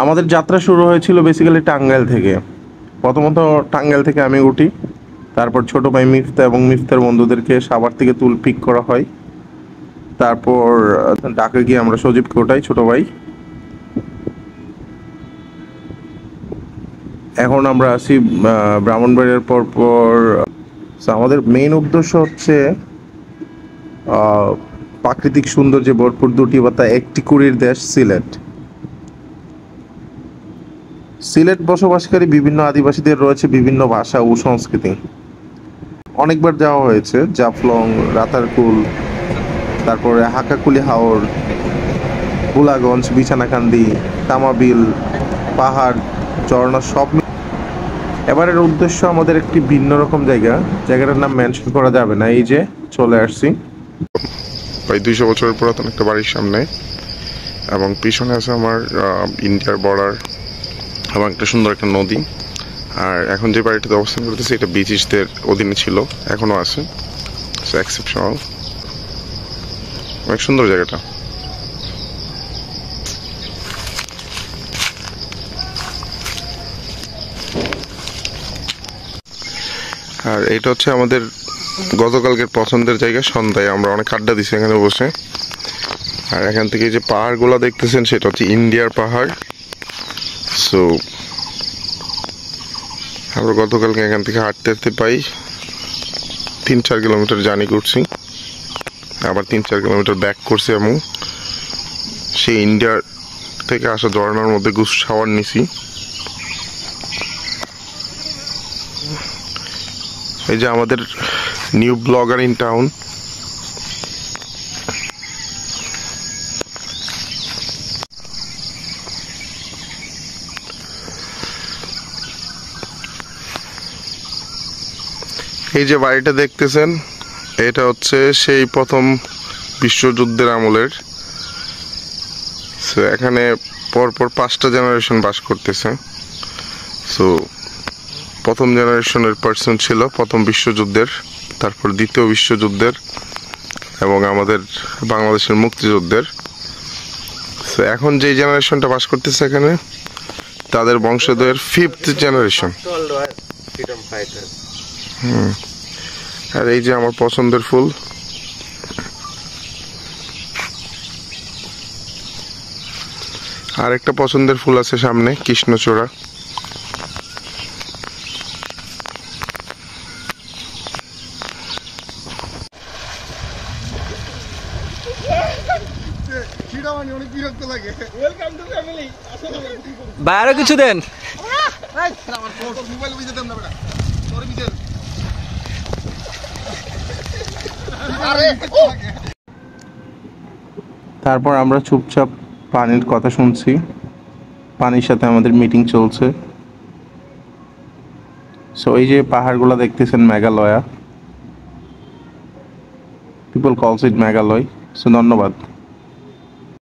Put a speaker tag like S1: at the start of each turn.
S1: আমাদের যাত্রা শুরু হয়েছিল বেসিক্যালি টাঙ্গাইল থেকে। প্রথমত টাঙ্গাইল থেকে আমি উঠি, তারপর ছোট ভাই মিফতা এবং মিফতার বন্ধুদেরকে সাভার থেকে পিক করা হয়। তারপর ঢাকা গিয়ে আমরা সজীবকে ওঠাই, ছোট ভাই। এখন আমরা আসি ব্রাহ্মণবাড়িয়ার পর আমাদের মেইন উদ্দেশ্য হচ্ছে প্রাকৃতিক সৌন্দর্যে ভরপুর দুটি পাতা একটি কুড়ির দেশ সিলেট। সিলেট বসবাসকারী বিভিন্ন আদিবাসীদের রয়েছে বিভিন্ন ভাষা ও সংস্কৃতি। অনেকবার যাওয়া হয়েছে, জাফলং, রাতারকুল, তারপরে হাকাকুলি হাওর, কুলাগঞ্জ, বিছানাকান্দি, তামাবিল, পাহাড়, ঝর্ণা সব। এবারের উদ্দেশ্য আমাদের একটি ভিন্ন রকম জায়গাটার নাম মেনশন করা যাবে না। এই যে চলে আসছি
S2: প্রায় 200 বছরের পুরাতন একটা বাড়ির সামনে, এবং পিছনে আছে আমার ইন্ডিয়ার বর্ডার এবং একটা সুন্দর একটা নদী। আর এখন যে বাড়িটাতে অবস্থান করতেছে এটা ব্রিটিশদের অধীনে ছিল, এখনো আছে, এক্সেপশনাল, অনেক সুন্দর জায়গাটা। আর এটা হচ্ছে আমাদের গতকালকের পছন্দের জায়গা। সন্ধ্যায় আমরা অনেক আড্ডা দিছি এখানে বসে। আর এখান থেকে যে পাহাড়গুলো দেখতেছেন সেটা হচ্ছে ইন্ডিয়ার পাহাড়। সো আমরা গতকালকে এখান থেকে হাঁটতে পাই 3-4 কিলোমিটার জার্নি করছি, আবার 3-4 কিলোমিটার ব্যাক করছি, এবং সেই ইন্ডিয়ার থেকে আসা ঝর্ণার মধ্যে শাওয়ার নিছি। এই যে আমাদের নিউ ব্লগার ইন টাউন। এই যে বাড়িটা দেখতেছেন এটা হচ্ছে সেই প্রথম বিশ্বযুদ্ধের আমলের। সো এখানে পরপর 5টা জেনারেশন বাস করতেছে। সো প্রথম জেনারেশনের পার্সন ছিল প্রথম বিশ্বযুদ্ধের, তারপর দ্বিতীয় বিশ্বযুদ্ধের, এবং আমাদের বাংলাদেশের মুক্তিযুদ্ধের। সো এখন যে জেনারেশনটা বাস করতেছে এখানে তাদের বংশধর 5th জেনারেশন। আর এই যে আমার পছন্দের ফুল, আর একটা পছন্দের ফুল আছে সামনে, কৃষ্ণচূড়া।
S3: বাইরে কিছু দেন।
S1: তারপর আমরা চুপচাপ পানির কথা শুনছি, পানির সাথে আমাদের মিটিং চলছে। সো এই যে পাহাড়গুলো দেখতেছেন মেঘালয়া, পিপল কলস ইট মেঘালয়। সো ধন্যবাদ।